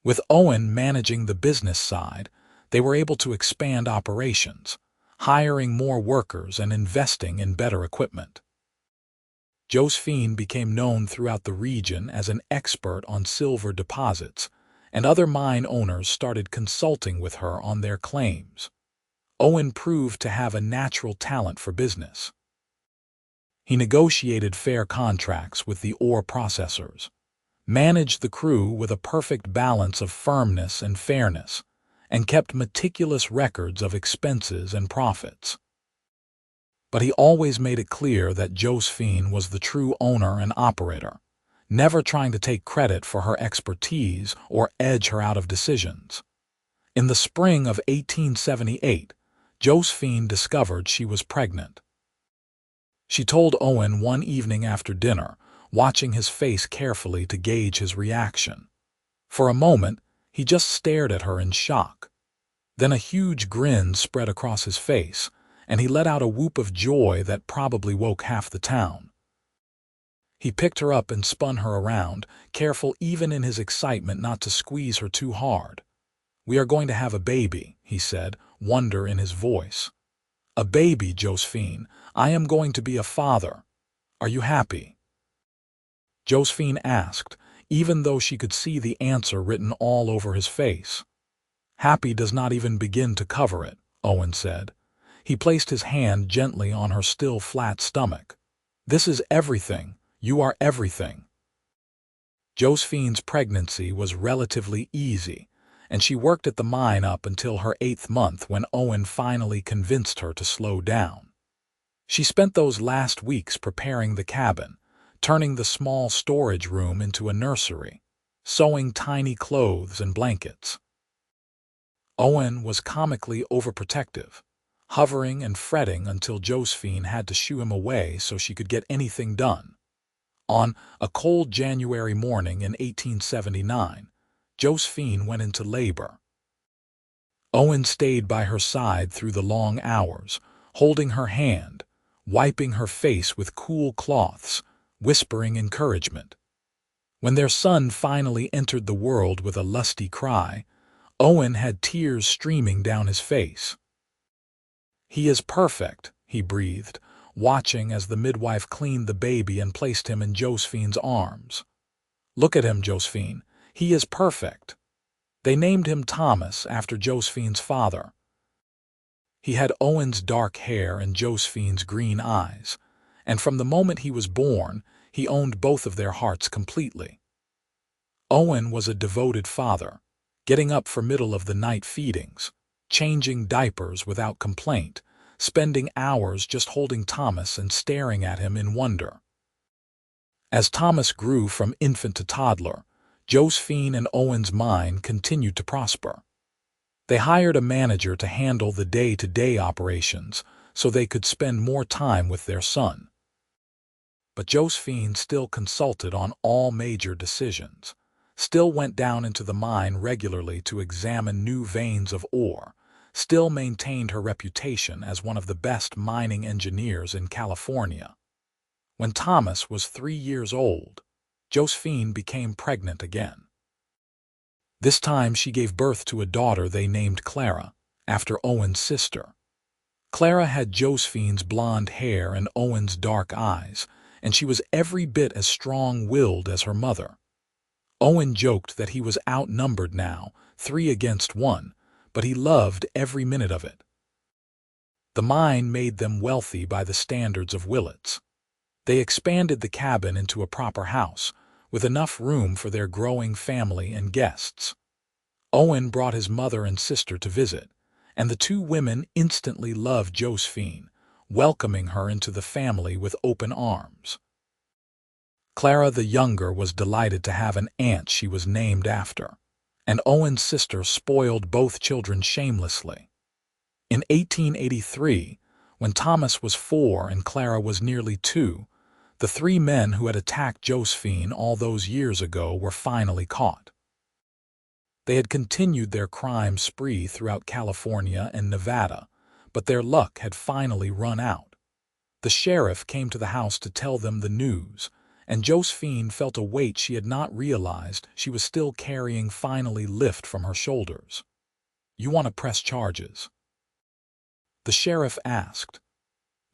With Owen managing the business side, they were able to expand operations, hiring more workers and investing in better equipment. Josephine became known throughout the region as an expert on silver deposits, and other mine owners started consulting with her on their claims. Owen proved to have a natural talent for business. He negotiated fair contracts with the ore processors, managed the crew with a perfect balance of firmness and fairness, and kept meticulous records of expenses and profits. But he always made it clear that Josephine was the true owner and operator, never trying to take credit for her expertise or edge her out of decisions. In the spring of 1878, Josephine discovered she was pregnant. She told Owen one evening after dinner, watching his face carefully to gauge his reaction. For a moment, he just stared at her in shock. Then a huge grin spread across his face, and he let out a whoop of joy that probably woke half the town. He picked her up and spun her around, careful even in his excitement not to squeeze her too hard. "We are going to have a baby," he said, wonder in his voice. "A baby, Josephine. I am going to be a father. Are you happy?" Josephine asked, even though she could see the answer written all over his face. "Happy does not even begin to cover it," Owen said. He placed his hand gently on her still flat stomach. "This is everything. You are everything." Josephine's pregnancy was relatively easy, and she worked at the mine up until her 8th month when Owen finally convinced her to slow down. She spent those last weeks preparing the cabin, turning the small storage room into a nursery, sewing tiny clothes and blankets. Owen was comically overprotective, hovering and fretting until Josephine had to shoo him away so she could get anything done. On a cold January morning in 1879, Josephine went into labor. Owen stayed by her side through the long hours, holding her hand, wiping her face with cool cloths, whispering encouragement. When their son finally entered the world with a lusty cry, Owen had tears streaming down his face. "He is perfect," he breathed, watching as the midwife cleaned the baby and placed him in Josephine's arms. "Look at him, Josephine. He is perfect." They named him Thomas after Josephine's father. He had Owen's dark hair and Josephine's green eyes, and from the moment he was born, he owned both of their hearts completely. Owen was a devoted father, getting up for middle-of-the-night feedings, changing diapers without complaint, spending hours just holding Thomas and staring at him in wonder. As Thomas grew from infant to toddler, Josephine and Owen's mind continued to prosper. They hired a manager to handle the day-to-day operations so they could spend more time with their son. But Josephine still consulted on all major decisions, still went down into the mine regularly to examine new veins of ore, still maintained her reputation as one of the best mining engineers in California. When Thomas was 3 years old, Josephine became pregnant again. This time she gave birth to a daughter they named Clara, after Owen's sister. Clara had Josephine's blonde hair and Owen's dark eyes, and she was every bit as strong-willed as her mother. Owen joked that he was outnumbered now, 3 against 1, but he loved every minute of it. The mine made them wealthy by the standards of Willits. They expanded the cabin into a proper house, with enough room for their growing family and guests. Owen brought his mother and sister to visit, and the 2 women instantly loved Josephine, welcoming her into the family with open arms. Clara the younger was delighted to have an aunt she was named after, and Owen's sister spoiled both children shamelessly. In 1883, when Thomas was 4 and Clara was nearly 2, the 3 men who had attacked Josephine all those years ago were finally caught. They had continued their crime spree throughout California and Nevada, but their luck had finally run out. The sheriff came to the house to tell them the news, and Josephine felt a weight she had not realized she was still carrying finally lift from her shoulders. "You want to press charges?" the sheriff asked.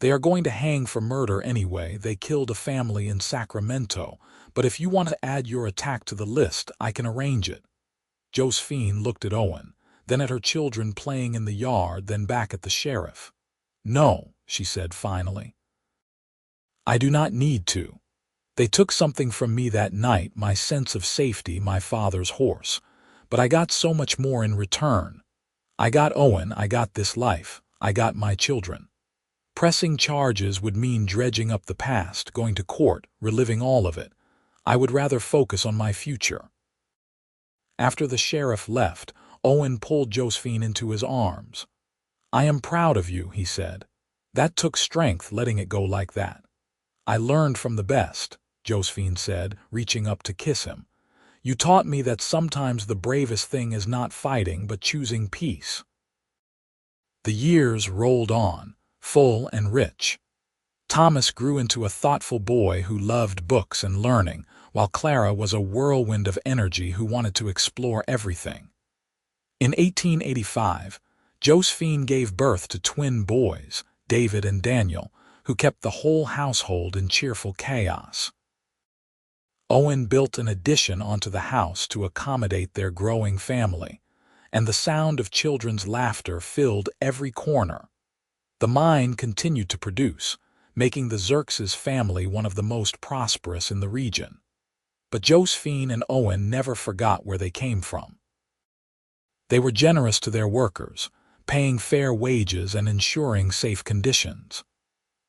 "They are going to hang for murder anyway. They killed a family in Sacramento, but if you want to add your attack to the list, I can arrange it." Josephine looked at Owen, then at her children playing in the yard, then back at the sheriff. "No," she said finally. "I do not need to. They took something from me that night, my sense of safety, my father's horse, but I got so much more in return. I got Owen, I got this life, I got my children. Pressing charges would mean dredging up the past, going to court, reliving all of it. I would rather focus on my future." After the sheriff left, Owen pulled Josephine into his arms. "I am proud of you," he said. "That took strength, letting it go like that." "I learned from the best," Josephine said, reaching up to kiss him. "You taught me that sometimes the bravest thing is not fighting but choosing peace." The years rolled on, full and rich. Thomas grew into a thoughtful boy who loved books and learning, while Clara was a whirlwind of energy who wanted to explore everything. In 1885, Josephine gave birth to twin boys, David and Daniel, who kept the whole household in cheerful chaos. Owen built an addition onto the house to accommodate their growing family, and the sound of children's laughter filled every corner. The mine continued to produce, making the Xerxes family one of the most prosperous in the region. But Josephine and Owen never forgot where they came from. They were generous to their workers, paying fair wages and ensuring safe conditions.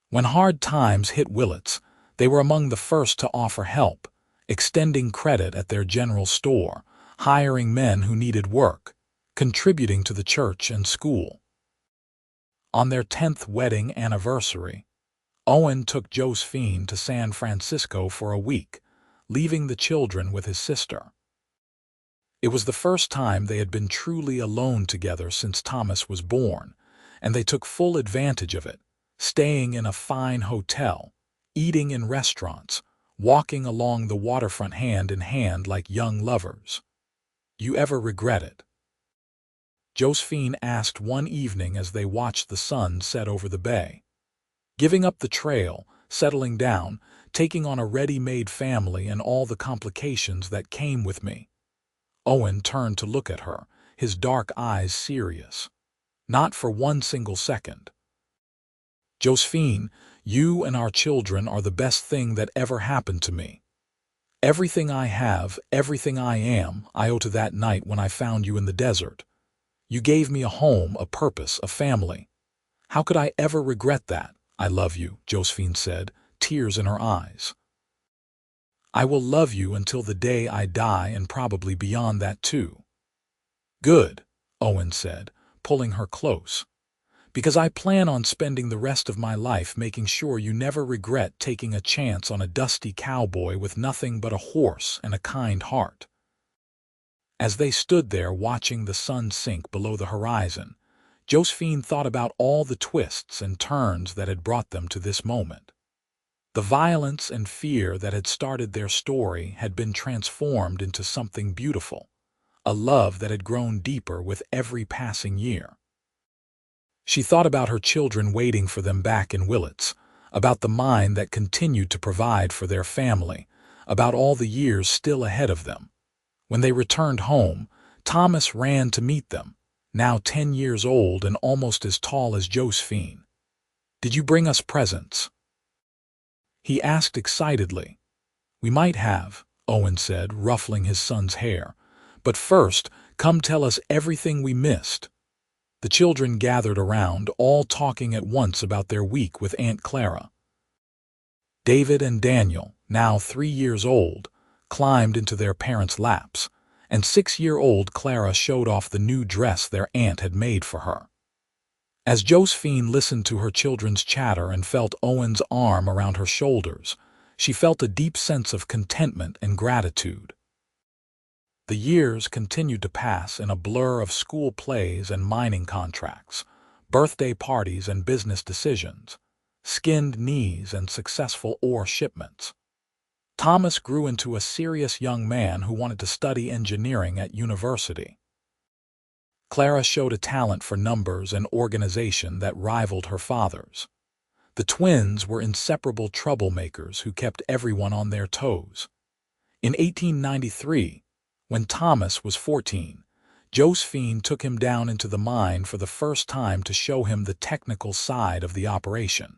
When hard times hit Willits, they were among the first to offer help, extending credit at their general store, hiring men who needed work, contributing to the church and school. On their 10th wedding anniversary, Owen took Josephine to San Francisco for a week, leaving the children with his sister. It was the first time they had been truly alone together since Thomas was born, and they took full advantage of it, staying in a fine hotel, eating in restaurants, walking along the waterfront hand in hand like young lovers. "You ever regret it?" Josephine asked one evening as they watched the sun set over the bay. "Giving up the trail, settling down, taking on a ready-made family and all the complications that came with me." Owen turned to look at her, his dark eyes serious. "Not for one single second." "Josephine, you and our children are the best thing that ever happened to me. Everything I have, everything I am, I owe to that night when I found you in the desert. You gave me a home, a purpose, a family. How could I ever regret that?" "I love you," Josephine said, tears in her eyes. "I will love you until the day I die and probably beyond that too." "Good," Owen said, pulling her close, "because I plan on spending the rest of my life making sure you never regret taking a chance on a dusty cowboy with nothing but a horse and a kind heart." As they stood there watching the sun sink below the horizon, Josephine thought about all the twists and turns that had brought them to this moment. The violence and fear that had started their story had been transformed into something beautiful, a love that had grown deeper with every passing year. She thought about her children waiting for them back in Willits, about the mine that continued to provide for their family, about all the years still ahead of them. When they returned home, Thomas ran to meet them, now 10 years old and almost as tall as Josephine. "Did you bring us presents?" he asked excitedly. "We might have," Owen said, ruffling his son's hair. "But first, come tell us everything we missed." The children gathered around, all talking at once about their week with Aunt Clara. David and Daniel, now 3 years old, climbed into their parents' laps, and 6-year-old Clara showed off the new dress their aunt had made for her. As Josephine listened to her children's chatter and felt Owen's arm around her shoulders, she felt a deep sense of contentment and gratitude. The years continued to pass in a blur of school plays and mining contracts, birthday parties and business decisions, skinned knees and successful ore shipments. Thomas grew into a serious young man who wanted to study engineering at university. Clara showed a talent for numbers and organization that rivaled her father's. The twins were inseparable troublemakers who kept everyone on their toes. In 1893, when Thomas was 14, Josephine took him down into the mine for the first time to show him the technical side of the operation.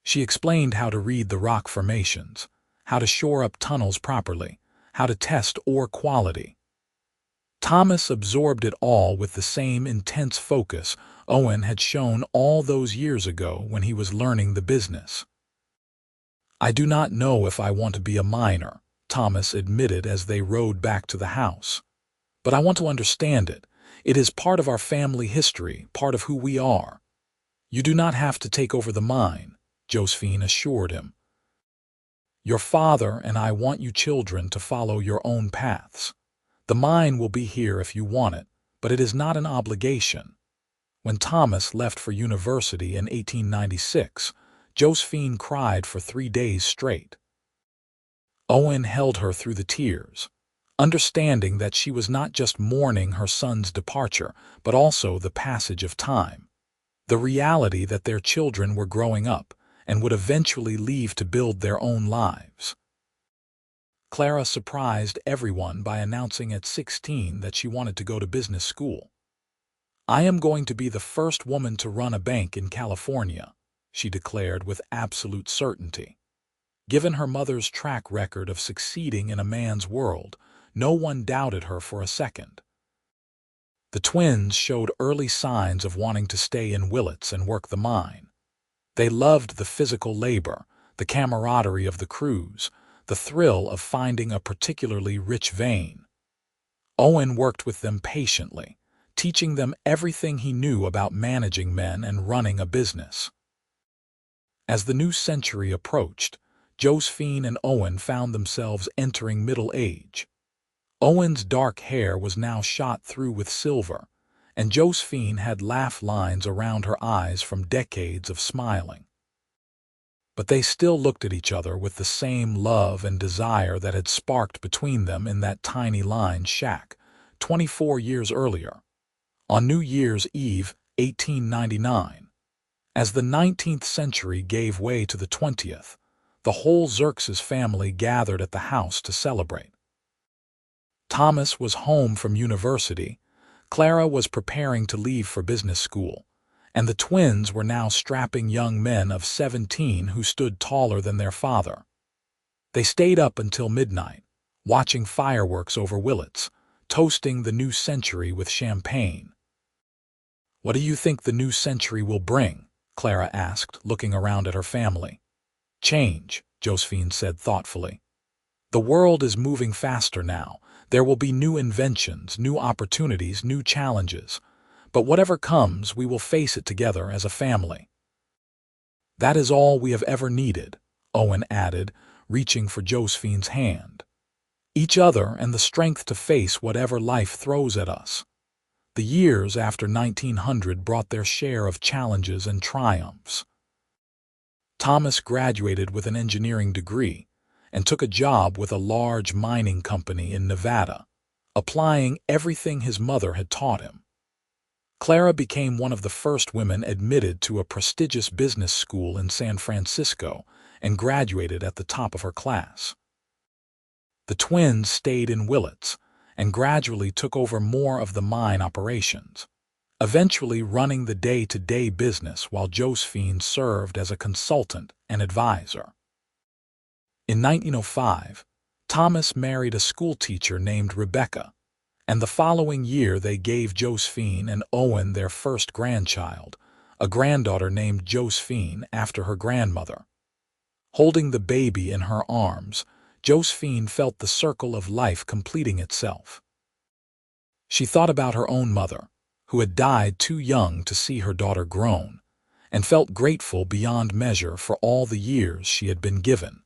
She explained how to read the rock formations, how to shore up tunnels properly, how to test ore quality. Thomas absorbed it all with the same intense focus Owen had shown all those years ago when he was learning the business. "I do not know if I want to be a miner," Thomas admitted as they rode back to the house. "But I want to understand it. It is part of our family history, part of who we are." "You do not have to take over the mine," Josephine assured him. "Your father and I want you children to follow your own paths. The mine will be here if you want it, but it is not an obligation." When Thomas left for university in 1896, Josephine cried for 3 days straight. Owen held her through the tears, understanding that she was not just mourning her son's departure, but also the passage of time, the reality that their children were growing up and would eventually leave to build their own lives. Clara surprised everyone by announcing at 16 that she wanted to go to business school. "I am going to be the first woman to run a bank in California," she declared with absolute certainty. Given her mother's track record of succeeding in a man's world, no one doubted her for a second. The twins showed early signs of wanting to stay in Willits and work the mine. They loved the physical labor, the camaraderie of the crews, the thrill of finding a particularly rich vein. Owen worked with them patiently, teaching them everything he knew about managing men and running a business. As the new century approached, Josephine and Owen found themselves entering middle age. Owen's dark hair was now shot through with silver, and Josephine had laugh lines around her eyes from decades of smiling. But they still looked at each other with the same love and desire that had sparked between them in that tiny lined shack 24 years earlier, on New Year's Eve, 1899. As the 19th century gave way to the 20th, the whole Xerxes family gathered at the house to celebrate. Thomas was home from university, Clara was preparing to leave for business school, and the twins were now strapping young men of 17 who stood taller than their father. They stayed up until midnight, watching fireworks over Willits, toasting the new century with champagne. "What do you think the new century will bring?" Clara asked, looking around at her family. "Change," Josephine said thoughtfully. "The world is moving faster now. There will be new inventions, new opportunities, new challenges. But whatever comes, we will face it together as a family." "That is all we have ever needed," Owen added, reaching for Josephine's hand. "Each other and the strength to face whatever life throws at us." The years after 1900 brought their share of challenges and triumphs. Thomas graduated with an engineering degree and took a job with a large mining company in Nevada, applying everything his mother had taught him. Clara became one of the first women admitted to a prestigious business school in San Francisco and graduated at the top of her class. The twins stayed in Willits and gradually took over more of the mine operations, eventually running the day-to-day business while Josephine served as a consultant and advisor. In 1905, Thomas married a schoolteacher named Rebecca, and the following year they gave Josephine and Owen their first grandchild, a granddaughter named Josephine after her grandmother. Holding the baby in her arms, Josephine felt the circle of life completing itself. She thought about her own mother, who had died too young to see her daughter grown, and felt grateful beyond measure for all the years she had been given.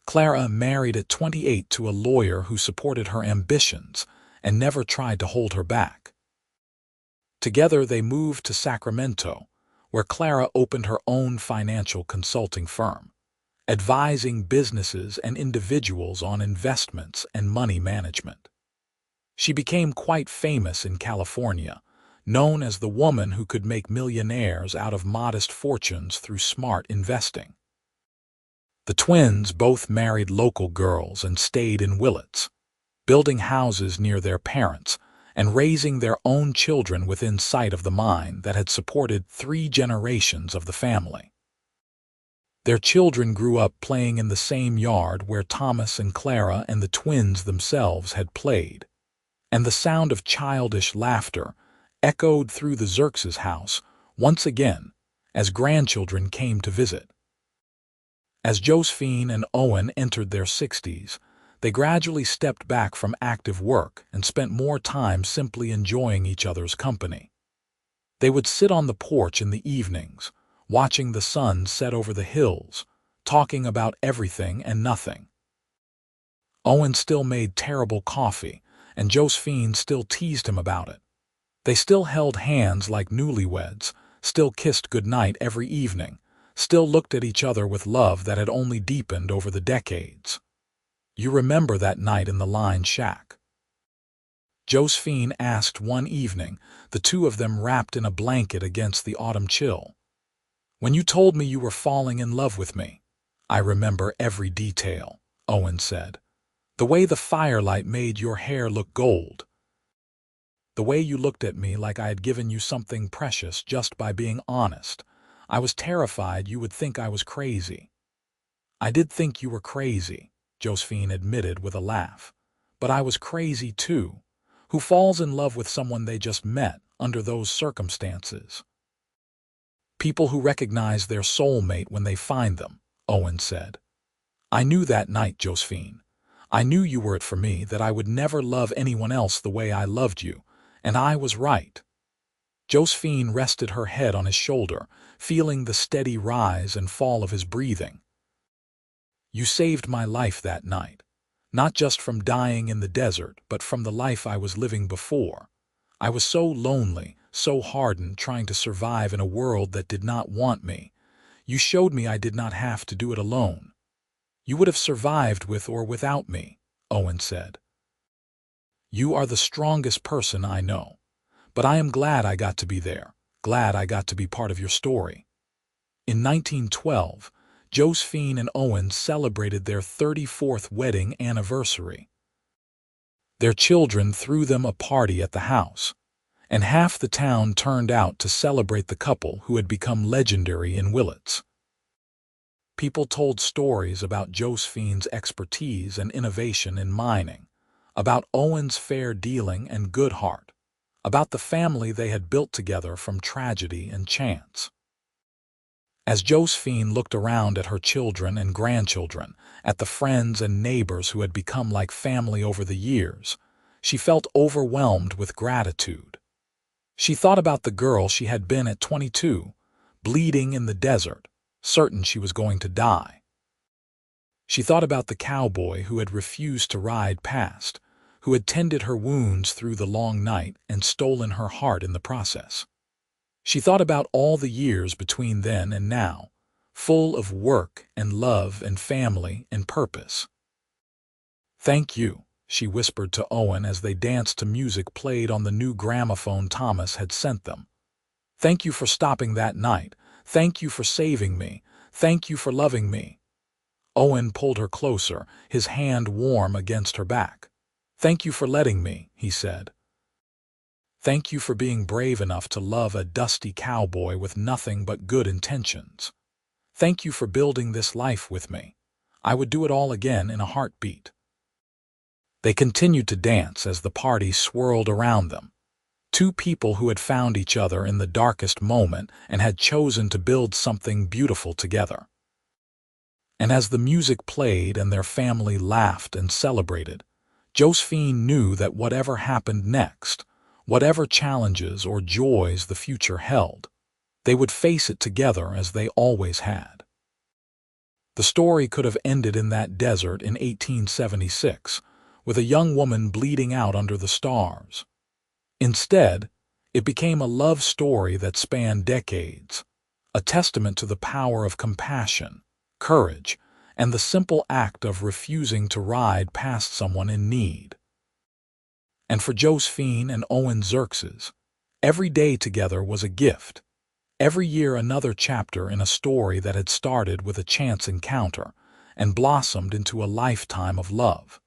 Clara married at 28 to a lawyer who supported her ambitions and never tried to hold her back. Together they moved to Sacramento, where Clara opened her own financial consulting firm, advising businesses and individuals on investments and money management. She became quite famous in California, known as the woman who could make millionaires out of modest fortunes through smart investing. The twins both married local girls and stayed in Willits, building houses near their parents and raising their own children within sight of the mine that had supported 3 generations of the family. Their children grew up playing in the same yard where Thomas and Clara and the twins themselves had played, and the sound of childish laughter echoed through the Xerxes house once again as grandchildren came to visit. As Josephine and Owen entered their 60s, they gradually stepped back from active work and spent more time simply enjoying each other's company. They would sit on the porch in the evenings, watching the sun set over the hills, talking about everything and nothing. Owen still made terrible coffee, and Josephine still teased him about it. They still held hands like newlyweds, still kissed goodnight every evening, still looked at each other with love that had only deepened over the decades. "You remember that night in the line shack?" Josephine asked one evening, the two of them wrapped in a blanket against the autumn chill. "When you told me you were falling in love with me." "I remember every detail," Owen said. "The way the firelight made your hair look gold. The way you looked at me like I had given you something precious just by being honest. I was terrified you would think I was crazy." "I did think you were crazy," Josephine admitted with a laugh. "But I was crazy too. Who falls in love with someone they just met under those circumstances?" "People who recognize their soulmate when they find them," Owen said. "I knew that night, Josephine. I knew you were it for me, that I would never love anyone else the way I loved you, and I was right." Josephine rested her head on his shoulder, feeling the steady rise and fall of his breathing. "You saved my life that night, not just from dying in the desert, but from the life I was living before. I was so lonely, so hardened, trying to survive in a world that did not want me. You showed me I did not have to do it alone. You would have survived with or without me," Owen said. "You are the strongest person I know, but I am glad I got to be there, glad I got to be part of your story." In 1912, Josephine and Owen celebrated their 34th wedding anniversary. Their children threw them a party at the house, and half the town turned out to celebrate the couple who had become legendary in Willits. People told stories about Josephine's expertise and innovation in mining, about Owen's fair dealing and good heart, about the family they had built together from tragedy and chance. As Josephine looked around at her children and grandchildren, at the friends and neighbors who had become like family over the years, she felt overwhelmed with gratitude. She thought about the girl she had been at 22, bleeding in the desert, certain she was going to die. She thought about the cowboy who had refused to ride past, who had tended her wounds through the long night and stolen her heart in the process. She thought about all the years between then and now, full of work and love and family and purpose. "Thank you," she whispered to Owen as they danced to music played on the new gramophone Thomas had sent them. "Thank you for stopping that night. Thank you for saving me. Thank you for loving me." Owen pulled her closer, his hand warm against her back. "Thank you for letting me," he said. "Thank you for being brave enough to love a dusty cowboy with nothing but good intentions. Thank you for building this life with me. I would do it all again in a heartbeat." They continued to dance as the party swirled around them. Two people who had found each other in the darkest moment and had chosen to build something beautiful together. And as the music played and their family laughed and celebrated, Josephine knew that whatever happened next, whatever challenges or joys the future held, they would face it together as they always had. The story could have ended in that desert in 1876, with a young woman bleeding out under the stars. Instead, it became a love story that spanned decades, a testament to the power of compassion, courage, and the simple act of refusing to ride past someone in need. And for Josephine and Owen Xerxes, every day together was a gift. Every year another chapter in a story that had started with a chance encounter and blossomed into a lifetime of love.